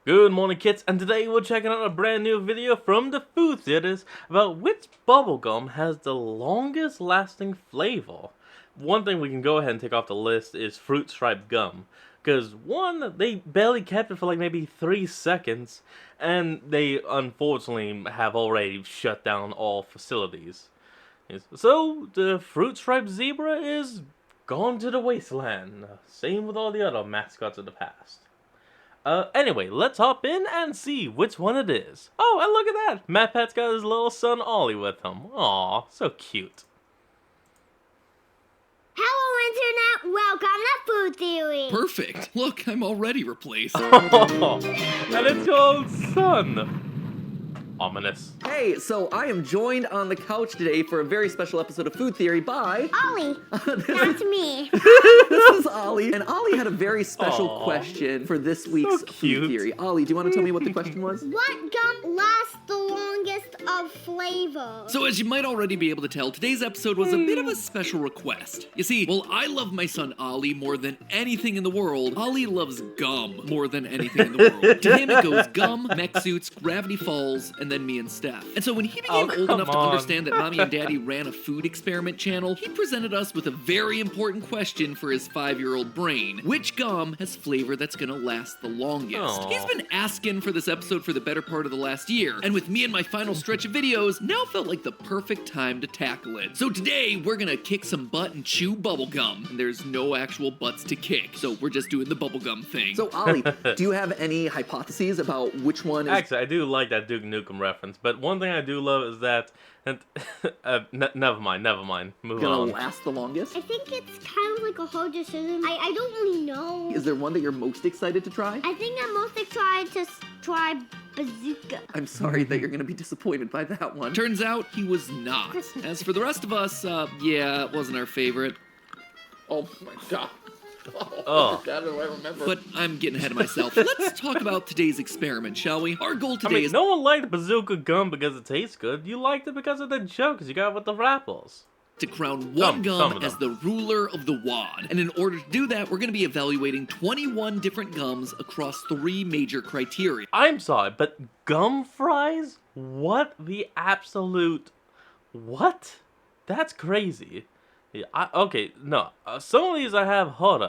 Good morning, kids, and today we're checking out a brand new video from the food theaters about which bubblegum has the longest lasting flavor. One thing we can go ahead and take off the list is fruit striped gum. Because one, they barely kept it for like maybe 3 seconds, and they unfortunately have already shut down all facilities. So, the fruit striped zebra is gone to the wasteland. Same with all the other mascots of the past. Anyway, let's hop in and see which one it is. Oh, and look at that! MatPat's got his little son Ollie with him. Aw, so cute. Hello, Internet! Welcome to Food Theory! Perfect. Look, I'm already replaced. And it's your old son! Ominous. Hey, so I am joined on the couch today for a very special episode of Food Theory by... Ollie! That's me! This is Ollie, and Ollie had a very special Aw. question for this week's So Food cute. Theory. Ollie, do you want to tell me what the question was? What gum lasts the longest of flavor? So as you might already be able to tell, today's episode was a bit of a special request. You see, while I love my son Ollie more than anything in the world, Ollie loves gum more than anything in the world. To him it goes gum, mech suits, Gravity Falls, and then me and Steph. And so when he became old come enough to on. understand that Mommy and Daddy ran a food experiment channel, he presented us with a very important question for his 5-year-old brain. Which gum has flavor that's gonna last the longest? Aw. He's been asking for this episode for the better part of the last year, and with me and my final stretch of videos, now felt like the perfect time to tackle it. So today, we're gonna kick some butt and chew bubblegum. And there's no actual butts to kick, so we're just doing the bubblegum thing. So, Ollie, do you have any hypotheses about which one is... Actually, I do like that Duke Nukem reference, but one thing I do love is that... And, never mind, move gonna on. last the longest? I think it's kind of like a hard decision. I don't really know. Is there one that you're most excited to try? I think I'm most excited to try Bazooka. I'm sorry that you're gonna be disappointed by that one. Turns out he was not. As for the rest of us, yeah, it wasn't our favorite. Oh my god. Oh. God, do I remember? But I'm getting ahead of myself. Let's talk about today's experiment, shall we? Our goal I today mean, is no one liked Bazooka Gum because it tastes good. You liked it because of the jokes you got with the rappers. to crown Some one of gum them. as the ruler of the wad. And in order to do that, we're going to be evaluating 21 different gums across 3 major criteria. I'm sorry, but gum fries? What the absolute... What? That's crazy. Yeah, okay, no. Some of these I have heard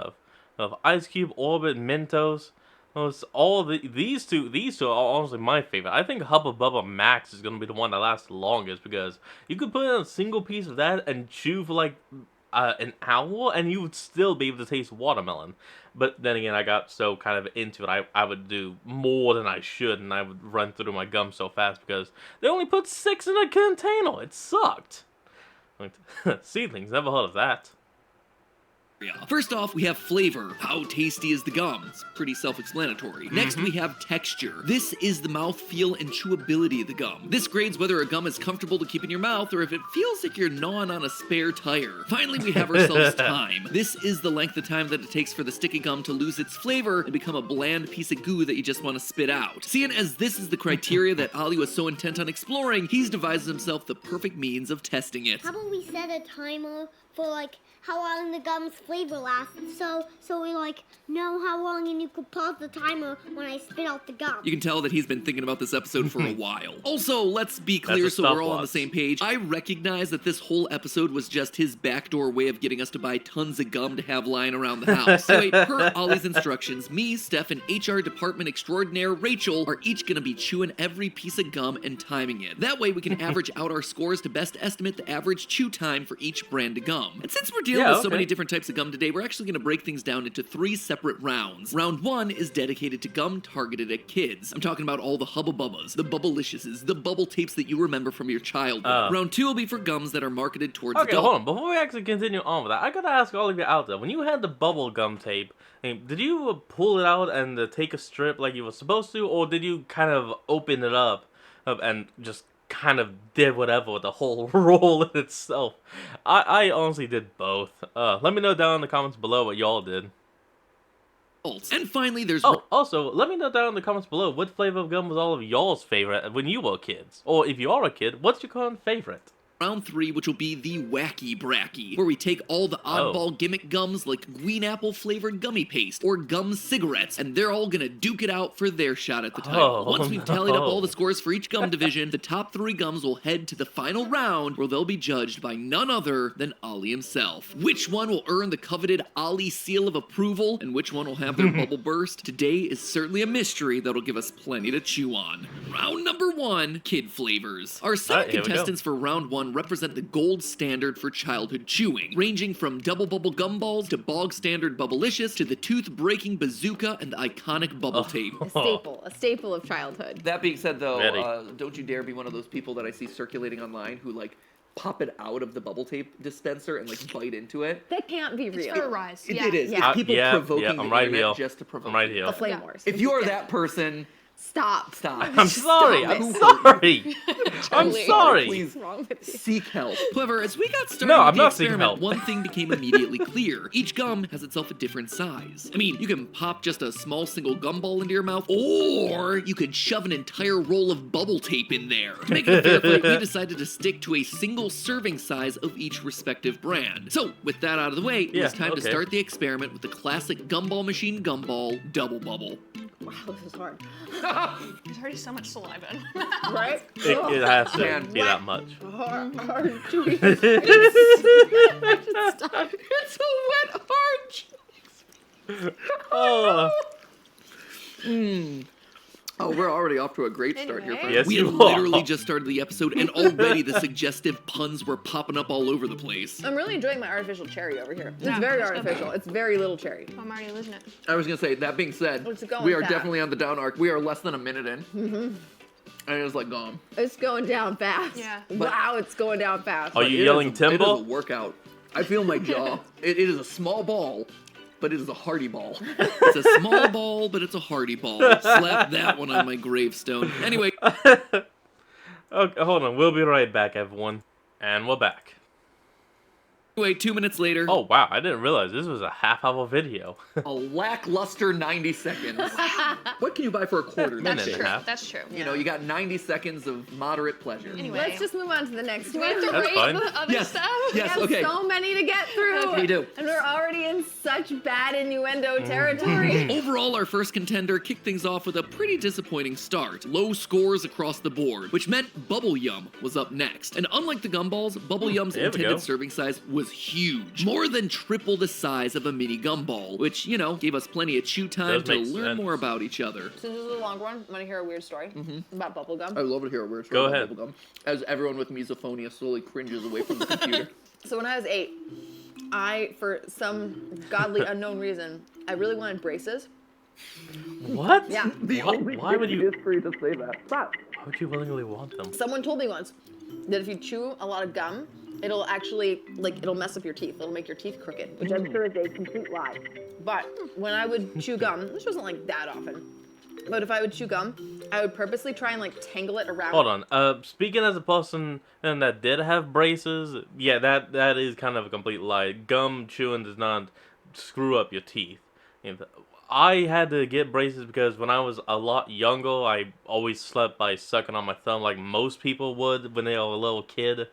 of Ice Cube, Orbit, Mentos. These two are honestly my favorite. I think Hubba Bubba Max is gonna be the one that lasts the longest because you could put in a single piece of that and chew for like an hour and you would still be able to taste watermelon. But then again, I got so kind of into it, I would do more than I should, and I would run through my gum so fast because they only put 6 in a container. It sucked. Seedlings, never heard of that. First off, we have flavor. How tasty is the gum? It's pretty self-explanatory. Next, we have texture. This is the mouthfeel and chewability of the gum. This grades whether a gum is comfortable to keep in your mouth or if it feels like you're gnawing on a spare tire. Finally, we have ourselves time. This is the length of time that it takes for the sticky gum to lose its flavor and become a bland piece of goo that you just want to spit out. Seeing as this is the criteria that Ali was so intent on exploring, he's devised himself the perfect means of testing it. How about we set a timer for like how long the gum's flavor lasts, so we like know how long, and you could pause the timer when I spit out the gum. You can tell that he's been thinking about this episode for a while. Also, let's be clear That's a so we're all on the stopwatch. same page. I recognize that this whole episode was just his backdoor way of getting us to buy tons of gum to have lying around the house. Anyway, per Ollie's instructions, me, Steph, and HR department extraordinaire Rachel are each gonna be chewing every piece of gum and timing it. That way we can average out our scores to best estimate the average chew time for each brand of gum. And since we're dealing with so many different types of gum today, we're actually gonna break things down into 3 separate rounds. Round 1 is dedicated to gum targeted at kids. I'm talking about all the Hubba Bubbas, the Bubbliciouses, the bubble tapes that you remember from your childhood. Round 2 will be for gums that are marketed towards Okay, adults. hold on. Before we actually continue on with that, I gotta ask all of you out there, when you had the bubble gum tape, did you pull it out and take a strip like you were supposed to, or did you kind of open it up and just kind of did whatever with the whole roll in itself? I honestly did both. Let me know down in the comments below what y'all did. And finally, there's Oh, also, let me know down in the comments below what flavor of gum was all of y'all's favorite when you were kids. Or if you are a kid, what's your current favorite? round 3, which will be the Wacky Bracky, where we take all the oddball gimmick gums like green apple flavored gummy paste or gum cigarettes, and they're all gonna duke it out for their shot at the title. Once we've tallied up all the scores for each gum division, the top 3 gums will head to the final round, where they'll be judged by none other than Ollie himself. Which one will earn the coveted Ollie seal of approval, and which one will have their bubble burst? Today is certainly a mystery that'll give us plenty to chew on. Round number 1, kid flavors. Our 7 here we go. contestants for round 1 represent the gold standard for childhood chewing, ranging from double bubble gumballs to bog standard Bubblicious to the tooth-breaking bazooka and the iconic bubble tape. A staple of childhood. That being said, though, Ready. don't you dare be one of those people that I see circulating online who like pop it out of the bubble tape dispenser and like bite into it. That can't be It's real. for a rise. It, Yeah. it is. Yeah. It's people provoking I'm the right internet here. just to provoke. I'm right you. here. The Flame Yeah. Wars. If you are that person, Stop. stop. I'm sorry. Stop I'm it. sorry. I'm Totally. sorry. Please What's wrong with you? seek help. However, as we got started No, with I'm the not seeking experiment, help. one thing became immediately clear. Each gum has itself a different size. I mean, you can pop just a small single gumball into your mouth, or you could shove an entire roll of bubble tape in there. To make it a fair fight, we decided to stick to a single serving size of each respective brand. So, with that out of the way, it Yeah, was time to okay. start the experiment with the classic Gumball Machine Gumball Double Bubble. Wow, this is hard. There's already so much saliva in my mouth. Right? It has to Man. be that much. Hard chewy. Stop. It's a wet hard Oh, Oh, we're already off to a great start here, Anyway. friends. Yes, We had you are. literally just started the episode, and already the suggestive puns were popping up all over the place. I'm really enjoying my artificial cherry over here. It's Yeah, very it's good. artificial. It's very little cherry. I'm already losing it. I was gonna say, that being said, It's going we are fast. definitely on the down arc. We are less than a minute in. And it's like gone. It's going down fast. Yeah. Wow, it's going down fast. Are But you it yelling is a, It is a Timbo? workout. I feel my jaw. It is a small ball, but it is a hearty ball. It's a small ball, but it's a hearty ball. Slap that one on my gravestone. Anyway, Okay, hold on. We'll be right back, everyone. And we're back. 2 minutes later. Oh, wow. I didn't realize this was a half-hour video. A lackluster 90 seconds. What can you buy for a quarter? Minute That's and a true. half. That's true. You know, you got 90 seconds of moderate pleasure. Anyway. Let's just move on to the next Do we have one. to That's rate fine. the other Yes. stuff? We Yes, have okay. so many to get through. We do. And we're already in such bad innuendo territory. Overall, our first contender kicked things off with a pretty disappointing start. Low scores across the board, which meant Bubble Yum was up next. And unlike the gumballs, Bubble Yum's There we go. intended serving size was huge. More than triple the size of a mini gumball, which, you know, gave us plenty of chew time Does to make learn sense. more about each other. So this is a long one. Want to hear a weird story about bubblegum? I love to hear a weird Go story ahead. about bubblegum. As everyone with misophonia slowly cringes away from the computer. So when I was 8, for some godly unknown reason, I really wanted braces. What? Yeah. Why would you? history to say that. But Why would you willingly want them? someone told me once that if you chew a lot of gum, it'll actually, it'll mess up your teeth. It'll make your teeth crooked, which I'm sure is a complete lie. But when I would chew gum, which wasn't like that often, but if I would chew gum, I would purposely try and like tangle it around. Hold on. Speaking as a person that did have braces, yeah, that is kind of a complete lie. Gum chewing does not screw up your teeth. I had to get braces because when I was a lot younger, I always slept by sucking on my thumb like most people would when they were a little kid.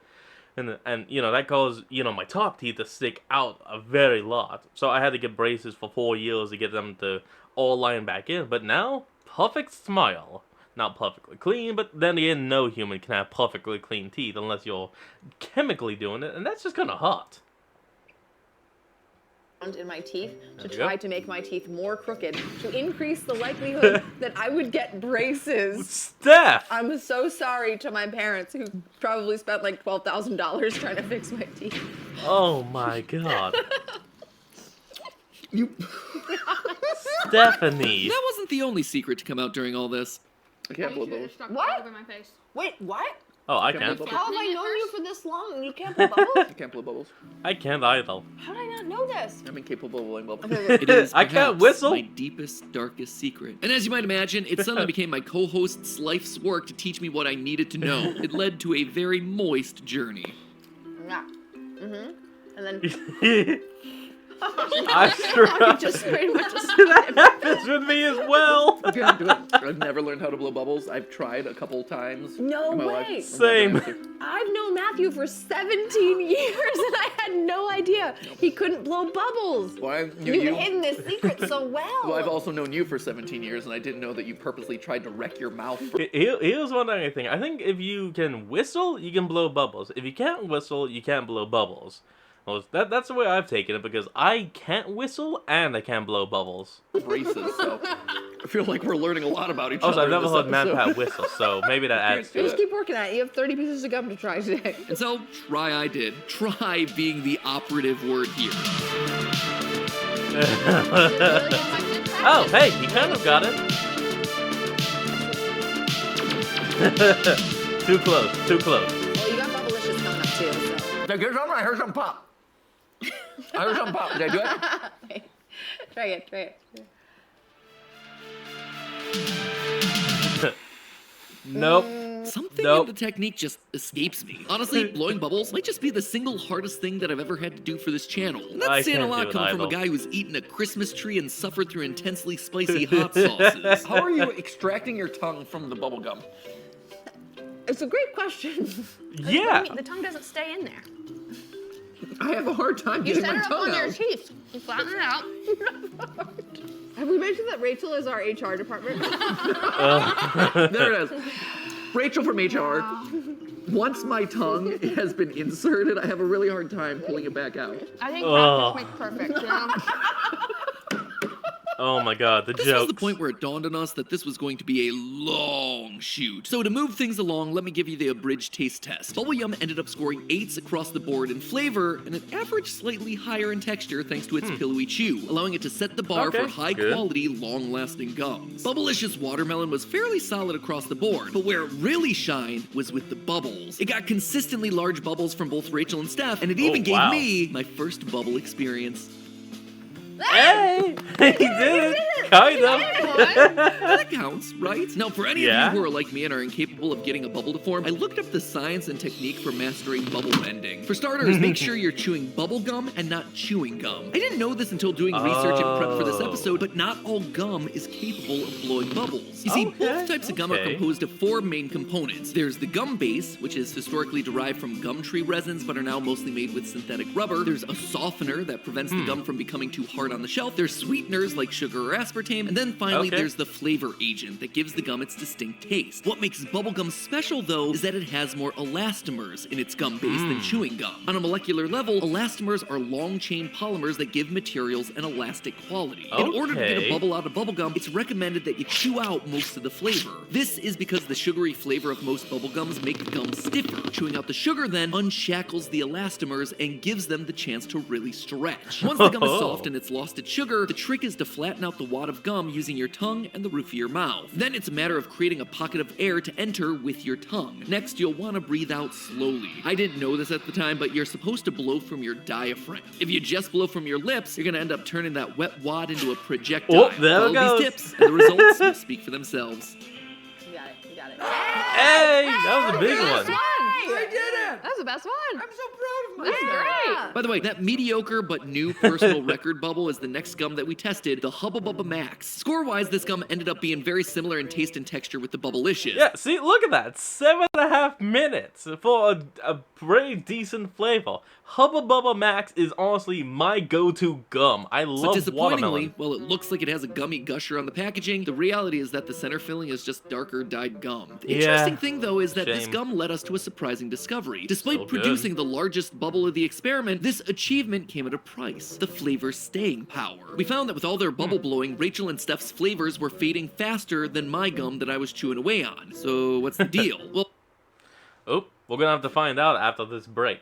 And you know, that caused, you know, my top teeth to stick out a very lot. So I had to get braces for 4 years to get them to all line back in. But now, perfect smile. Not perfectly clean, but then again, no human can have perfectly clean teeth unless you're chemically doing it, and that's just kind of hot. In my teeth to There we try go. to make my teeth more crooked to increase the likelihood that I would get braces. Steph! I'm so sorry to my parents who probably spent like $12,000 trying to fix my teeth. Oh my god. You. Stephanie! That wasn't the only secret to come out during all this. I can't believe those. What? Over my face. Wait, what? Oh, I Can't can't. believe How have I known you for this long and you can't blow bubbles? I can't blow bubbles. I can't either. How did I not know this? I'm incapable of blowing bubbles. It is I can't perhaps whistle. my deepest, darkest secret. And as you might imagine, it suddenly became my co-host's life's work to teach me what I needed to know. It led to a very moist journey. Yeah. And then I sure Just pretty much just that happens with me as well. I can't do it. I've never learned how to blow bubbles. I've tried a couple times. No in my way. life. Same. I've known Matthew for 17 years and I had no idea he couldn't blow bubbles. Well, I knew You've you. hidden this secret so well. Well, I've also known you for 17 years, and I didn't know that you purposely tried to wreck your mouth. Here's one other thing. I think if you can whistle, you can blow bubbles. If you can't whistle, you can't blow bubbles. Well, that's the way I've taken it because I can't whistle and I can't blow bubbles. Braces, so I feel like we're learning a lot about each Also, other. I've never in this heard episode. Manpat whistle, so maybe that adds to Just it. keep working at it. You have 30 pieces of gum to try today. And so, try I did. Try being the operative word here. Oh, hey, you kind of got it. Too close, too close. Well, you got Bubblicious coming up too, so. Did I get something? I heard something pop. I heard something pop. Did I do it? Try it. Nope. Something Nope. in the technique just escapes me. Honestly, blowing bubbles might just be the single hardest thing that I've ever had to do for this channel. And I that's saying a can't lot do it coming from a either. guy who's eaten a Christmas tree and suffered through intensely spicy hot sauces. How are you extracting your tongue from the bubble gum? It's a great question. Yeah. The tongue doesn't stay in there. I have a hard time You getting set my it up tongue on your out. teeth. You flatten it out. Have we mentioned that Rachel is our HR department? There it is. Rachel from HR. Once my tongue has been inserted, I have a really hard time pulling it back out. I think Ugh. practice makes perfect. You know? Oh my god, the This jokes. was the point where it dawned on us that this was going to be a long shoot. So to move things along, let me give you the abridged taste test. Bubble Yum ended up scoring 8s across the board in flavor and an average slightly higher in texture thanks to its pillowy chew, allowing it to set the bar Okay, for high good. quality, long-lasting gums. Bubblicious Watermelon was fairly solid across the board, but where it really shined was with the bubbles. It got consistently large bubbles from both Rachel and Steph, and it even gave wow. me my first bubble experience. Hey! He did it! Kind of. That counts, right? Now, for any Yeah. of you who are like me and are incapable of getting a bubble to form, I looked up the science and technique for mastering bubble bending. For starters, make sure you're chewing bubble gum and not chewing gum. I didn't know this until doing research and prep for this Oh. episode, but not all gum is capable of blowing bubbles. You see, Okay, both types of gum are okay. composed of 4 main components. There's the gum base, which is historically derived from gum tree resins, but are now mostly made with synthetic rubber. There's a softener that prevents the gum from becoming too hard on the shelf. There's sweeteners like sugar or aspartame, and then finally Okay. there's the flavor agent that gives the gum its distinct taste. What makes bubblegum special, though, is that it has more elastomers in its gum base than chewing gum. On a molecular level, elastomers are long-chain polymers that give materials an elastic quality. In order to get a Okay. bubble out of bubblegum, it's recommended that you chew out most of the flavor. This is because the sugary flavor of most bubblegums make the gum stiffer. Chewing out the sugar then unshackles the elastomers and gives them the chance to really stretch. Once the gum is soft and it's lost its sugar, the trick is to flatten out the wad of gum using your tongue and the roof of your mouth. Then it's a matter of creating a pocket of air to enter with your tongue. Next, you'll want to breathe out slowly. I didn't know this at the time, but you're supposed to blow from your diaphragm. If you just blow from your lips, you're going to end up turning that wet wad into a projectile. Oh, there it Follow goes. these tips, and the results will speak for themselves. You got it. You got it. Hey! That was a big one. I did it. That was the best one. I'm so proud of myself. That's great. By the way, that mediocre but new personal record bubble is the next gum that we tested, the Hubba Bubba Max. Score-wise, this gum ended up being very similar in taste and texture with the Bubblicious. Yeah, see, look at that. 7.5 minutes for a pretty decent flavor. Hubba Bubba Max is honestly my go-to gum. I But love disappointingly, watermelon. while it looks like it has a gummy gusher on the packaging, the reality is that the center filling is just darker dyed gum. The Yeah. interesting thing, though, is that this Shame. gum led us to a surprising discovery. Despite So good. producing the largest bubble of the experiment, this achievement came at a price: the flavor staying power. We found that with all their bubble blowing, Rachel and Steph's flavors were fading faster than my gum that I was chewing away on. So what's the deal? Well, Oh, we're gonna have to find out after this break.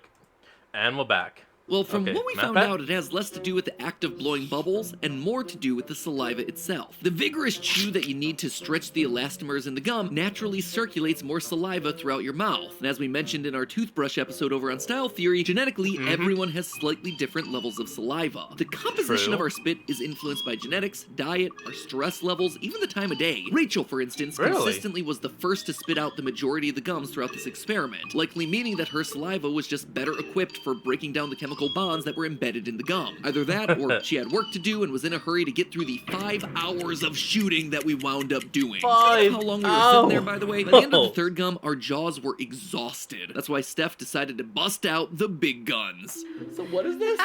And we're back. from Okay, what we Matt found Pat? out, it has less to do with the act of blowing bubbles and more to do with the saliva itself. The vigorous chew that you need to stretch the elastomers in the gum naturally circulates more saliva throughout your mouth. And as we mentioned in our toothbrush episode over on Style Theory, genetically, everyone has slightly different levels of saliva. The composition True. of our spit is influenced by genetics, diet, our stress levels, even the time of day. Rachel, for instance, Really? consistently was the first to spit out the majority of the gums throughout this experiment, likely meaning that her saliva was just better equipped for breaking down the chemical chemical bonds that were embedded in the gum. Either that, or she had work to do and was in a hurry to get through the 5 hours of shooting that we wound up doing. Speaking of how long we were sitting there, by the way, by the end of the third gum, our jaws were exhausted. That's why Steph decided to bust out the big guns. So what is this?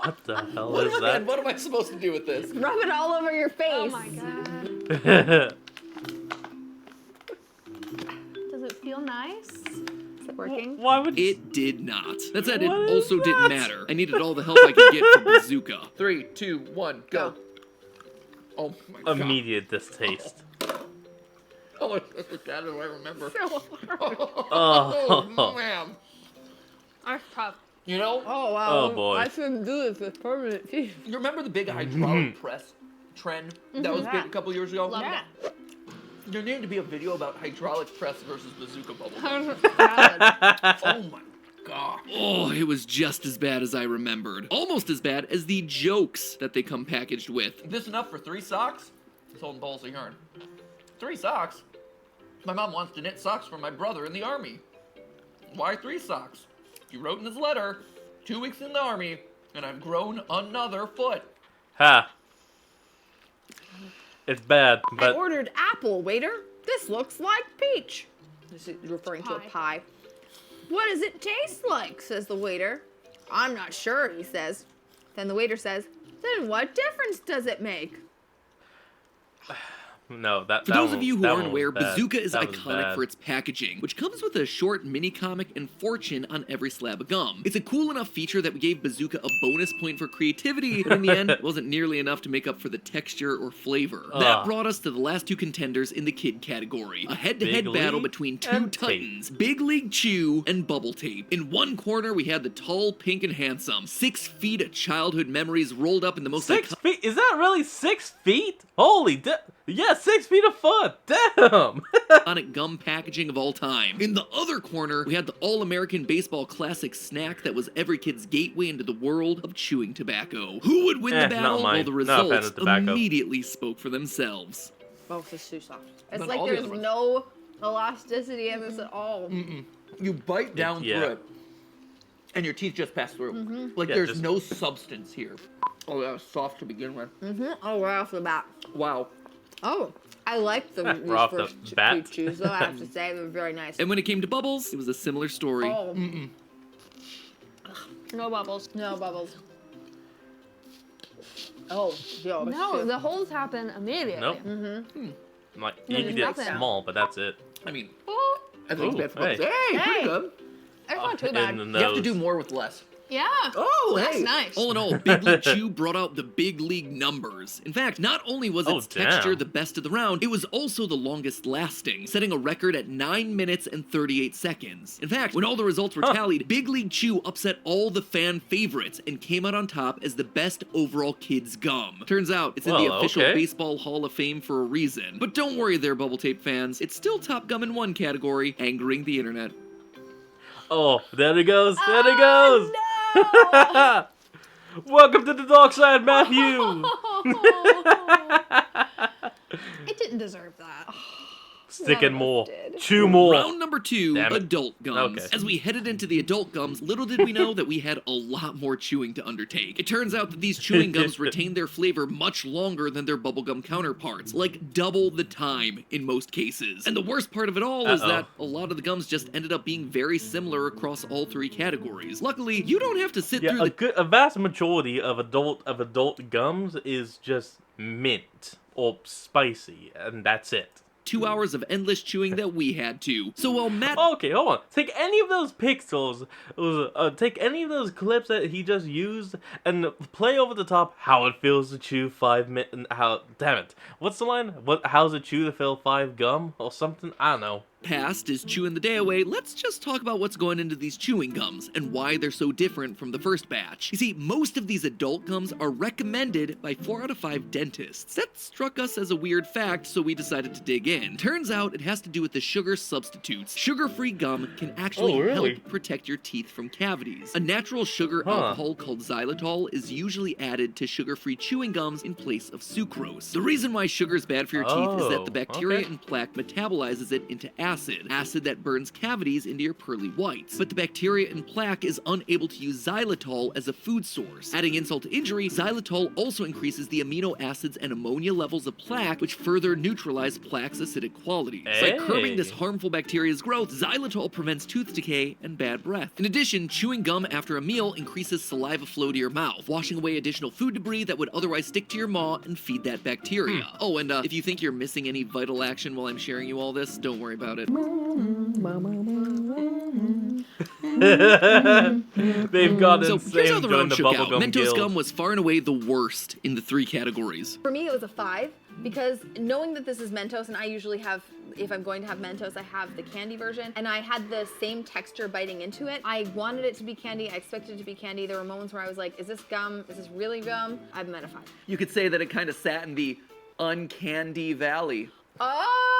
What the hell What is am I- that? What am I supposed to do with this? Rub it all over your face. Oh my god. Does it feel nice? Is it working? Why would you? It did not. That said, it What is also didn't that? matter. I needed all the help I could get from Bazooka. 3, 2, 1, go. Oh my god. Immediate distaste. Oh, that's bad as I remember. Oh. Man. That's tough. You know, Oh wow. Oh, boy. I shouldn't do this with permanent teeth. you remember the big hydraulic press trend that was big a couple years ago? Love Yeah. it. There needed to be a video about hydraulic press versus bazooka bubble. Salad. Oh my god. Oh, it was just as bad as I remembered. Almost as bad as the jokes that they come packaged with. This enough for 3 socks? It's holding balls of yarn. 3 socks? My mom wants to knit socks for my brother in the army. Why 3 socks? He wrote in his letter, 2 weeks in the army, and I've grown another foot. Ha. It's bad, I but ordered apple, waiter. This looks like peach. This is referring to a Pie. pie. What does it taste like? Says the waiter. I'm not sure, he says. Then the waiter says, then what difference does it make? no, that. For that those one- of you who that aren't one was aware, bad. Bazooka is That was iconic bad. for its packaging, which comes with a short mini comic and fortune on every slab of gum. It's a cool enough feature that we gave Bazooka a bonus point for creativity, but in the end, it wasn't nearly enough to make up for the texture or flavor. That Ugh. brought us to the last 2 contenders in the kid category. A head-to-head Big battle League between 2 and Tape. titans, Big League Chew and Bubble Tape. In one corner, we had the tall, pink, and handsome. 6 feet of childhood memories rolled up in the most 6 feet? Is that really 6 feet? Holy yeah, 6 feet of fun. Damn. iconic gum packaging of all time. In the other corner, we had the All-American Baseball Classic snack that was every kid's gateway into the world of chewing tobacco. Who would win the Not battle? mine. Well, the Not a fan results of tobacco. immediately spoke for themselves. Oh, this is too soft. It's But like all the there's other ones- no elasticity in this at all. You bite down Yeah. through it, and your teeth just pass through. Like Yeah, there's just- no substance here. Oh, that was soft to begin with. Oh, right off the bat. Wow. Oh, I like these Right off the first bat. two chews, though, I have to say. They're very nice. And when it came to bubbles, it was a similar story. Oh, No bubbles. no bubbles. Oh, yo. No, the holes happen immediately. Nope. Like you there's can get nothing. small, but that's it. I mean, Oh, I think Ooh, it's bad for bubbles. hey. Hey, pretty Hey. good. it's not too In bad. the You have to nose. do more with less. Yeah. Oh, That's hey. nice. All in all, Big League Chew brought out the big league numbers. In fact, not only was Oh, its texture damn. the best of the round, it was also the longest lasting, setting a record at 9 minutes and 38 seconds. In fact, when all the results were tallied, Big League Chew upset all the fan favorites and came out on top as the best overall kids gum. Turns out, it's in the Well, official okay. Baseball Hall of Fame for a reason. But don't worry there, Bubble Tape fans, it's still top gum in one category, angering the internet. Oh, there it goes. There it goes. Welcome to the dark side, Matthew. It didn't deserve that. Stick in more. did. Chew more. Round number 2, Damn it. adult gums. Okay. As we headed into the adult gums, little did we know that we had a lot more chewing to undertake. It turns out that these chewing gums retain their flavor much longer than their bubblegum counterparts, like double the time in most cases. And the worst part of it all is Uh-oh. that a lot of the gums just ended up being very similar across all 3 categories. Luckily, you don't have to sit Yeah, through a vast majority of adult gums is just mint or spicy, and that's it. 2 hours of endless chewing that we had to. So while Matt Okay, hold on. Take any of those pixels, take any of those clips that he just used, and play over the top how it feels to chew 5 minutes. How? Damn it! What's the line? How's it chew to fill 5 gum or something? I don't know. past is chewing the day away, let's just talk about what's going into these chewing gums and why they're so different from the first batch. You see, most of these adult gums are recommended by 4 out of 5 dentists. That struck us as a weird fact, so we decided to dig in. Turns out it has to do with the sugar substitutes. Sugar-free gum can actually Oh, really? help protect your teeth from cavities. A natural sugar Huh. alcohol called xylitol is usually added to sugar-free chewing gums in place of sucrose. The reason why sugar is bad for your teeth is that the Oh, bacteria okay. in plaque metabolizes it into acid that burns cavities into your pearly whites. But the bacteria in plaque is unable to use xylitol as a food source. Adding insult to injury, xylitol also increases the amino acids and ammonia levels of plaque, which further neutralize plaque's acidic qualities. By curbing this Hey. harmful bacteria's growth, xylitol prevents tooth decay and bad breath. In addition, chewing gum after a meal increases saliva flow to your mouth, washing away additional food debris that would otherwise stick to your maw and feed that bacteria. Oh, and if you think you're missing any vital action while I'm sharing you all this, don't worry about it. They've gone So here's how insane the during round the shook out. bubblegum Mentos guild. gum was far and away the worst in the 3 categories. For me, it was a 5 because knowing that this is Mentos, and I usually have, if I'm going to have Mentos, I have the candy version, and I had the same texture biting into it. I wanted it to be candy. I expected it to be candy. There were moments where I was like, is this gum? Is this really gum? I've met a 5. You could say that it kind of sat in the uncandy valley. Oh!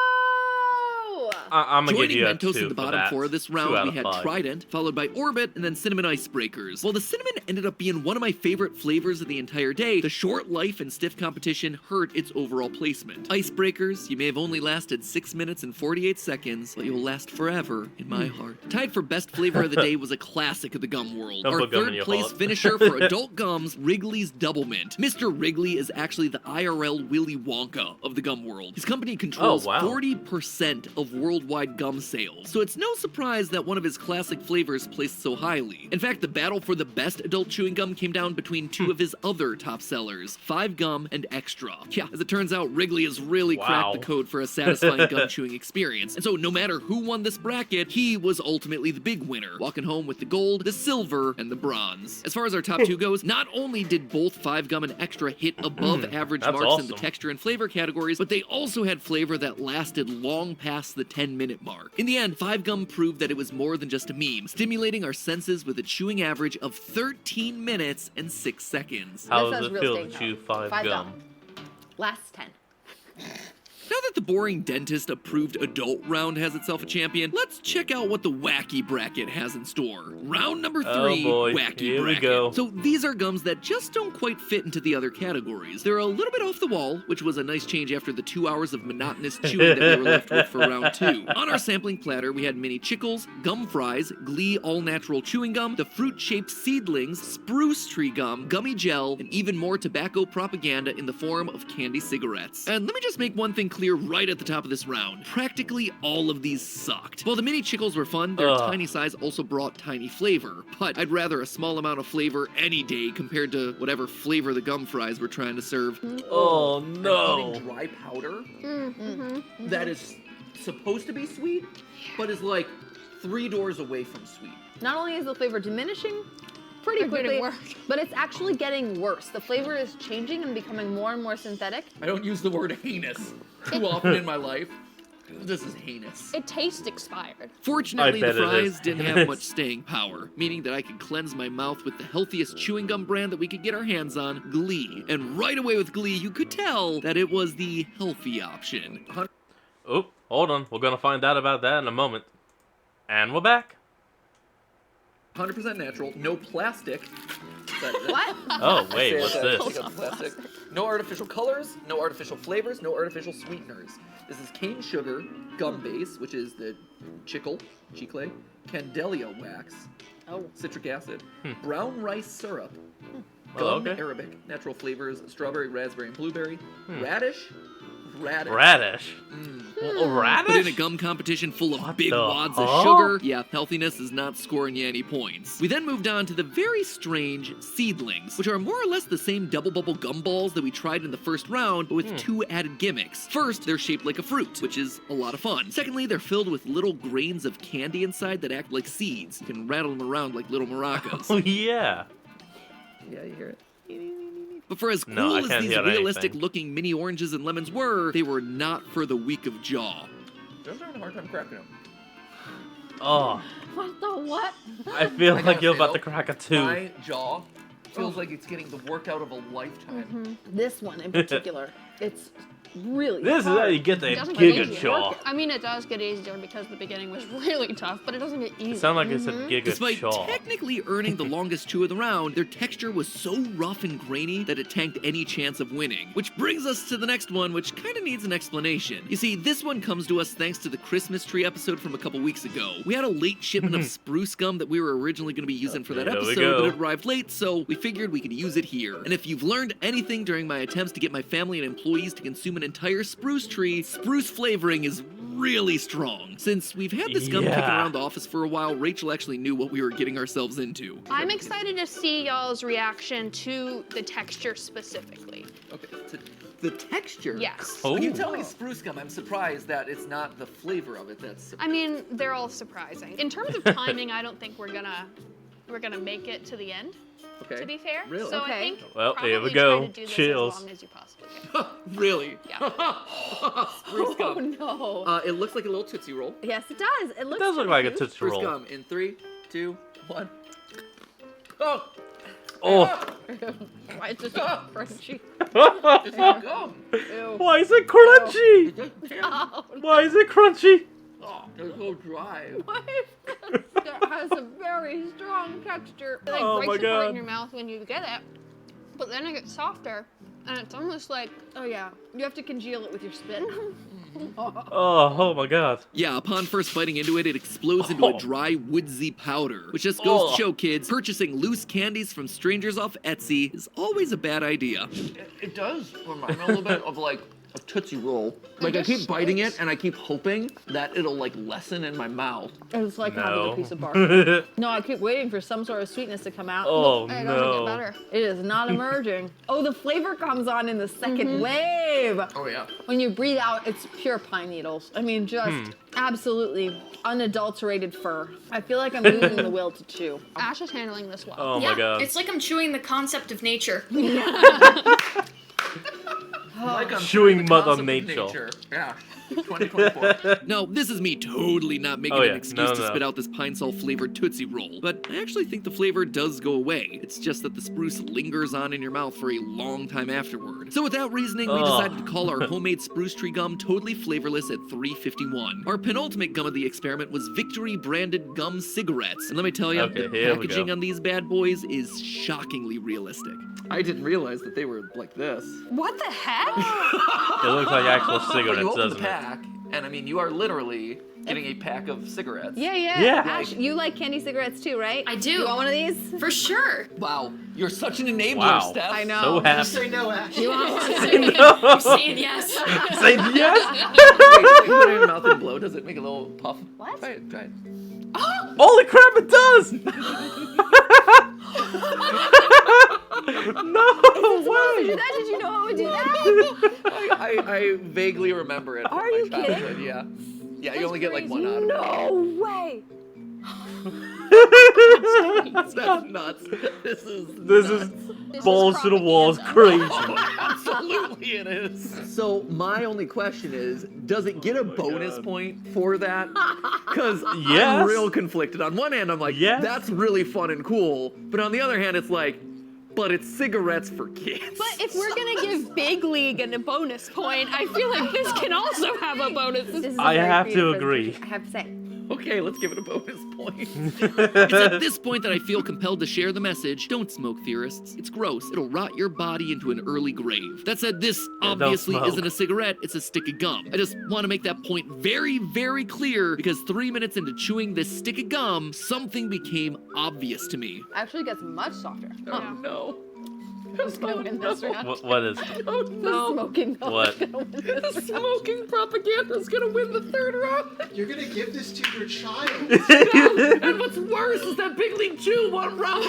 I'm gonna give Joining you a Mentos 2 in the for bottom that. 4 of this 2 round, out we of had 5. Trident, followed by Orbit, and then Cinnamon Icebreakers. While the cinnamon ended up being one of my favorite flavors of the entire day, the short life and stiff competition hurt its overall placement. Icebreakers, you may have only lasted 6 minutes and 48 seconds, but you'll last forever in my heart. Tied for best flavor of the day was a classic of the gum world. Don't Our put gum in third your place wallet. finisher for adult gums, Wrigley's Double Mint. Mr. Wrigley is actually the IRL Willy Wonka of the gum world. His company controls wow. 40% of worldwide gum sales, so it's no surprise that one of his classic flavors placed so highly. In fact, the battle for the best adult chewing gum came down between 2 of his other top sellers, 5 Gum and Extra. Yeah, as it turns out, Wrigley has really cracked the Wow. code for a satisfying gum chewing experience. And so no matter who won this bracket, he was ultimately the big winner, walking home with the gold, the silver, and the bronze. As far as our top 2 goes, not only did both 5 Gum and Extra hit above average that's marks in the awesome. texture and flavor categories, but they also had flavor that lasted long past the 10-minute mark. In the end, 5 Gum proved that it was more than just a meme, stimulating our senses with a chewing average of 13 minutes and 6 seconds. How This does has it real feel staying to chew power. 5 gum? Last 10. Now that the boring dentist approved adult round has itself a champion, let's check out what the wacky bracket has in store. Round number 3, Oh boy, wacky here we bracket. go. So these are gums that just don't quite fit into the other categories. They're a little bit off the wall, which was a nice change after the 2 hours of monotonous chewing that we were left with for round 2. On our sampling platter, we had mini Chickles, Gum Fries, Glee All Natural Chewing Gum, the fruit-shaped seedlings, Spruce Tree Gum, Gummy Gel, and even more tobacco propaganda in the form of candy cigarettes. And let me just make one thing clear right at the top of this round. Practically all of these sucked. While the mini Chickles were fun, their Ugh. tiny size also brought tiny flavor. But I'd rather a small amount of flavor any day compared to whatever flavor the Gum Fries were trying to serve. Oh I'm no. eating dry powder that is supposed to be sweet, but is like 3 doors away from sweet. Not only is the flavor diminishing pretty They're getting quickly, worse. but it's actually getting worse. The flavor is changing and becoming more and more synthetic. I don't use the word heinous too often in my life. This is heinous. It tastes expired. Fortunately, I the bet it fries is. didn't have much staying power, meaning that I could cleanse my mouth with the healthiest chewing gum brand that we could get our hands on, Glee. And right away with Glee, you could tell that it was the healthy option. Oh, hold on. We're gonna find out about that in a moment. And we're back. 100% natural, no plastic. What? Oh wait, what's Says, this? take out the plastic. No artificial colors, no artificial flavors, no artificial sweeteners. This is cane sugar, gum base, which is the chicle, Candelia wax, citric acid, brown rice syrup, Oh, gum okay. Arabic, natural flavors, strawberry, raspberry, and blueberry, radish. Radish. Oh, radish? But in a gum competition full of What big the wads of huh? sugar, yeah, healthiness is not scoring you any points. We then moved on to the very strange seedlings, which are more or less the same double bubble gum balls that we tried in the first round, but with 2 added gimmicks. First, they're shaped like a fruit, which is a lot of fun. Secondly, they're filled with little grains of candy inside that act like seeds. You can rattle them around like little maracas. Oh yeah. Yeah, you hear it. But for as cool No, I as can't these hear realistic anything. looking mini oranges and lemons were, they were not for the weak of jaw. I'm having a hard time cracking them. Oh, What the what? I feel I like gotta you're say, about though, to crack a tooth. My jaw feels like it's getting the workout of a lifetime. This one in particular. It's really This is how hard. you get the It doesn't get Giga easier. Chaw. I mean, it does get easier because the beginning was really tough, but it doesn't get easier. It sounded like it said Giga Despite Chaw. technically earning the longest chew of the round, their texture was so rough and grainy that it tanked any chance of winning. Which brings us to the next one, which kind of needs an explanation. You see, this one comes to us thanks to the Christmas tree episode from a couple weeks ago. We had a late shipment of spruce gum that we were originally going to be using for that There we episode, go. but it arrived late, so we figured we could use it here. And if you've learned anything during my attempts to get my family and employees to consume an entire spruce tree, spruce flavoring is really strong. Since we've had this gum kicking Yeah. around the office for a while, Rachel actually knew what we were getting ourselves into. I'm excited to see y'all's reaction to the texture specifically. Okay, the texture. Yes. Oh. When you tell me spruce gum, I'm surprised that it's not the flavor of it that's. I mean, they're all surprising. In terms of timing, I don't think we're gonna make it to the end. Okay. To be fair, Really? so Okay. I think Well, probably here we try go. to do this Chills. as long as you possibly can. Really? Yeah. Spruce Oh gum. no. It looks like a little Tootsie Roll. Yes, it does. It looks. It does look like a cute. Tootsie Spruce Roll. gum in 3, 2, 1. Oh! Oh, Why is it so crunchy? It's not gum. Ew. why is it crunchy? Why is it crunchy? Oh, it's so dry. That has a very strong texture. It like Oh breaks my apart God. in your mouth when you get it, but then it gets softer, and it's almost like Oh yeah, you have to congeal it with your spit. Oh my god. Yeah, upon first biting into it, it explodes into a Oh. dry, woodsy powder. Which just goes Oh. to show kids, purchasing loose candies from strangers off Etsy is always a bad idea. It does remind me a little bit of like a Tootsie Roll. Like I keep biting it and I keep hoping that it'll like lessen in my mouth. It's like having No. a piece of bark. No, I keep waiting for some sort of sweetness to come out. Oh it doesn't no. get better. It is not emerging. Oh, the flavor comes on in the 2nd wave. Oh yeah. When you breathe out, it's pure pine needles. I mean, just absolutely unadulterated fur. I feel like I'm losing the will to chew. Ash is handling this well. Oh yeah, my god. it's like I'm chewing the concept of nature. Like I'm Chewing the Mother concept of Nature. Yeah. 2024. Now, this is me totally not making Oh, an yeah. excuse No, to no. spit out this pine sol flavored Tootsie Roll, but I actually think the flavor does go away. It's just that the spruce lingers on in your mouth for a long time afterward. So, with that reasoning, we Ugh. decided to call our homemade spruce tree gum totally flavorless at 351. Our penultimate gum of the experiment was Victory branded gum cigarettes, and let me tell you, Okay, the here we packaging go. on these bad boys is shockingly realistic. I didn't realize that they were like this. What the heck? It looks like actual But you cigarettes, open the doesn't it? pack, and I mean, you are literally getting a pack of cigarettes. Yeah, yeah. Yeah. Ash, you like candy cigarettes too, right? I do. You want one of these? For sure. Wow, you're such an enabler, Wow. Steph. I know. So happy. Say no, Ash. You want one? I'm saying yes. Say yes. Wait, put it in your mouth and blow. Does it make a little puff? What? Try it. Try it. Holy crap! It does. No way. Did you know how to do that? I vaguely remember it. From Are my you kidding? childhood. Yeah. Yeah, you only get like one out of it. No way. That's nuts. This is This is balls to the walls crazy. Absolutely it is. So my only question is, does it get a bonus point for that? Because Yes. I'm real conflicted. On one hand, I'm like, Yes. that's really fun and cool. But on the other hand, it's like, but it's cigarettes for kids. But if we're gonna give Big League a bonus point, I feel like this can also have a bonus. This is a I very have to creative agree. presentation, I have to say. Okay, let's give it a bonus point. It's at this point that I feel compelled to share the message. Don't smoke, theorists. It's gross. It'll rot your body into an early grave. That said, this don't obviously smoke. isn't a cigarette, it's a stick of gum. I just want to make that point very, very clear because 3 minutes into chewing this stick of gum, something became obvious to me. Actually gets much softer. Oh no. Who's gonna win this round? What is? Oh The no. smoking. What? Gonna win this round. Smoking propaganda's gonna win the third round. You're gonna give this to your child. And what's worse is that Big League Chew one round.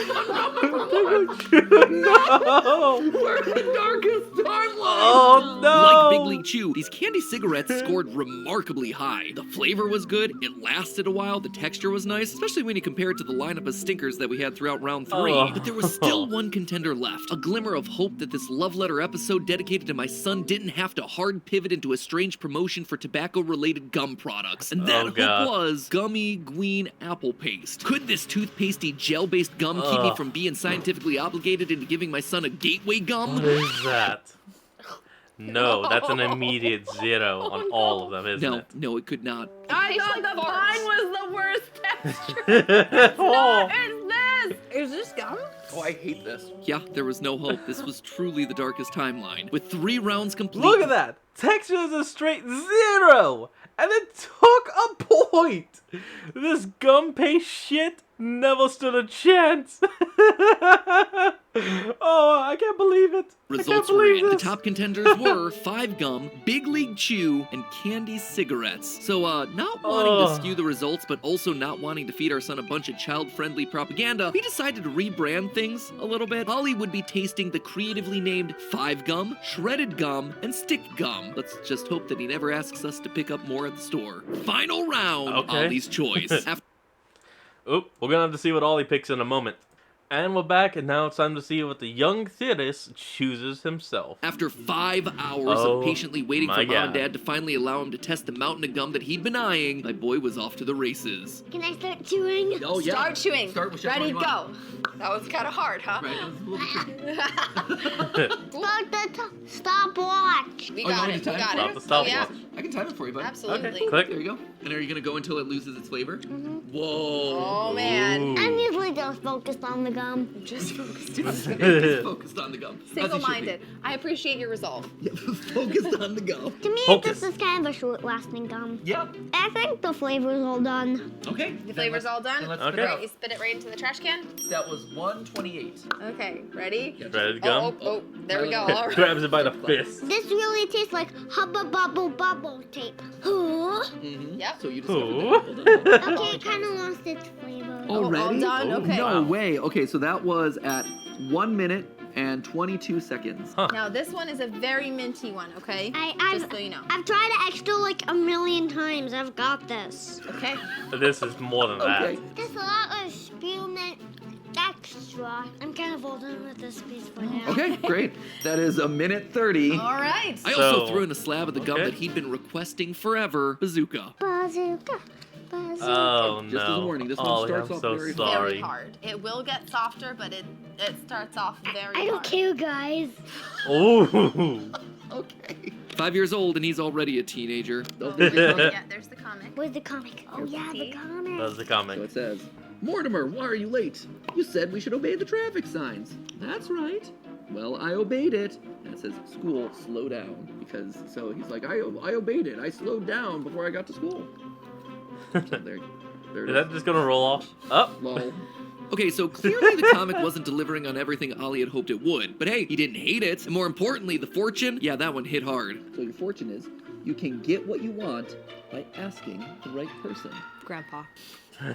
No. We're in the darkest timeline. Oh no. Like Big League Chew, these candy cigarettes scored remarkably high. The flavor was good, it lasted a while, the texture was nice, especially when you compare it to the lineup of stinkers that we had throughout round 3. Oh. But there was still one contender left, a glimmer of hope that this love letter episode dedicated to my son didn't have to hard pivot into a strange promotion for tobacco-related gum products. And that Oh, God. hope was gummy green apple paste. Could this toothpastey gel-based gum keep me Ugh. from being scientifically obligated into giving my son a gateway gum? What is that? No, that's an immediate 0 on all of them, isn't No, it? no, it could not. I thought the farts. pine was the worst texture. Oh. What is this? Is this gum? Oh, I hate this. Yeah, there was no hope. This was truly the darkest timeline. With 3 rounds complete. Look at that! Texture is a straight 0! And it took a point! This gum paste shit never stood a chance! Oh, I can't believe it! Results I can't were believe in. The this. top contenders were 5 Gum, Big League Chew, and Candy Cigarettes. So, not wanting to skew the results, but also not wanting to feed our son a bunch of child-friendly propaganda, we decided to rebrand things a little bit. Ollie would be tasting the creatively named 5 Gum, Shredded Gum, and Stick Gum. Let's just hope that he never asks us to pick up more at the store. Final round, Okay. Ollie's choice. Oop, we're gonna have to see what Ollie picks in a moment. And we're back, and now it's time to see what the young theorist chooses himself. After 5 hours Oh, of patiently waiting for my Mom and God. Dad to finally allow him to test the mountain of gum that he'd been eyeing, my boy was off to the races. Can I start chewing? Oh, yeah. Start chewing. Start with whichever Ready, one you go. That was kind of hard, huh? Right, it was a little tricky. Start the stopwatch. We Oh, you got want me it. to We time got it? it. Stop the stopwatch. Yeah, I can time it for you, bud. absolutely. Okay, click. There you go. And are you gonna go until it loses its flavor? Whoa. Oh man. Ooh. I'm usually just focused on the gum. Just focused. Just focused on the gum. As he should be. Single-minded. I appreciate your resolve. Yeah, focused on the gum. To me, Focus. this is kind of a short-lasting gum. Yep. I think the flavor's all done. Okay. The flavor's all done? Then let's Okay. spit it Right, you out. spit it right into the trash can? That was 128. Okay, ready? Shredded gum. Oh, there we go. All right. Grabs it by the fist. This really tastes like Hubba Bubble Bubble tape. Huh? Mm-hmm. Yep. So you discovered Ooh. that. Well done. Okay, it kind of lost its flavor. Already? all done? Okay. No way. Okay, so that was at 1 minute and 22 seconds. Now this one is a very minty one, okay? I've Just so you know. tried it extra like a million times. I've got this. Okay. This is more than that. Okay. There's a lot of spearmint extra. I'm kind of holding with this piece for now. Okay, great. That is a minute 30. All right. I also So- threw in a slab of the gum okay. that he'd been requesting forever, Bazooka. Bazooka. Bazooka. Oh no. Just as a warning, this one Ollie, starts I'm off so very Very sorry. hard. It will get softer, but it starts off very I don't hard. care, guys. Ooh. Okay. 5 years old and he's already a teenager. Yeah, there's the comic. Where's the comic? Oh yeah, the comic. That's the So comic. it says, Mortimer, why are you late? You said we should obey the traffic signs. That's right. Well, I obeyed it. And it says, school, slow down. So he's like, I obeyed it. I slowed down before I got to school. So there Is it that just gonna roll off? Up. Lol. Okay, so clearly the comic wasn't delivering on everything Ollie had hoped it would. But hey, he didn't hate it. And more importantly, the fortune, yeah, that one hit hard. So your fortune is, you can get what you want by asking the right person. Grandpa.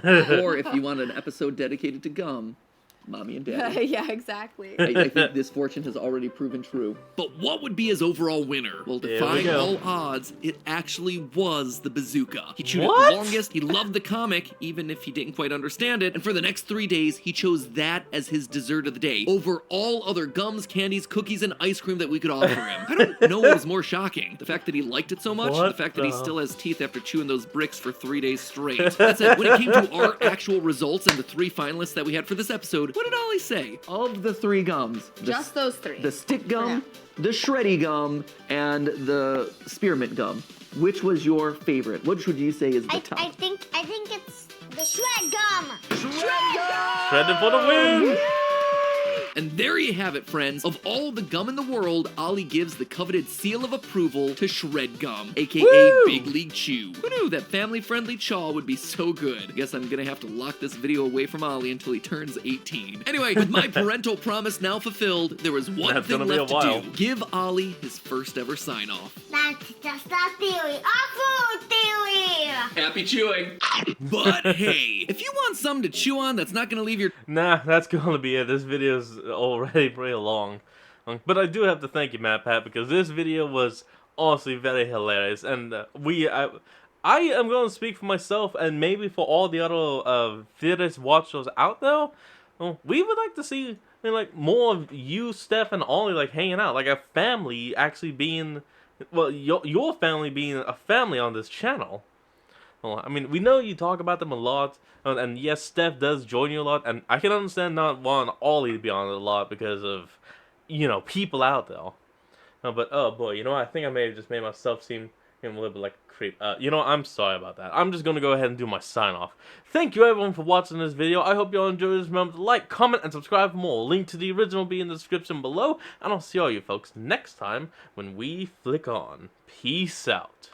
Or if you want an episode dedicated to gum, Mommy and Daddy. Yeah, exactly. I think this fortune has already proven true. But what would be his overall winner? Well, Here we defying go. all odds, it actually was the bazooka. He chewed What? it the longest, he loved the comic, even if he didn't quite understand it, and for the next 3 days, he chose that as his dessert of the day, over all other gums, candies, cookies, and ice cream that we could offer him. I don't know what was more shocking. The fact that he liked it so much, What the fact that he the- still has teeth after chewing those bricks for 3 days straight. That said, when it came to our actual results and the 3 finalists that we had for this episode, what did Ollie say? Of the 3 gums, Just those three. the stick gum, the shreddy gum, and the spearmint gum. Which was your favorite? Which would you say is the top? I think it's the shred gum. Shredded for the win. And there you have it, friends. Of all the gum in the world, Ollie gives the coveted seal of approval to Shred Gum, aka Woo! Big League Chew. Who knew that family-friendly chaw would be so good? I guess I'm gonna have to lock this video away from Ollie until he turns 18. Anyway, with my parental promise now fulfilled, there was one That's thing gonna be left a while. to do. Give Ollie his first ever sign-off. That's just a theory. A food theory. Happy chewing. But hey, if you want something to chew on that's not gonna leave your Nah, that's gonna be it. This video's already pretty long. But I do have to thank you, Matt Pat, because this video was honestly very hilarious. And I am going to speak for myself and maybe for all the other theaters watchers out there. We would like to see like more of you, Steph, and Ollie like hanging out, like a family actually being, well, your family being a family on this channel. Well, I mean, we know you talk about them a lot, and yes, Steph does join you a lot, and I can understand not wanting Ollie to be on it a lot because of, you know, people out there. No, but oh boy, you know what? I think I may have just made myself seem a little bit like a creep. You know, I'm sorry about that. I'm just gonna go ahead and do my sign off. Thank you everyone for watching this video. I hope you all enjoyed this. Remember to like, comment, and subscribe for more. Link to the original will be in the description below. And I'll see all you folks next time when we flick on. Peace out.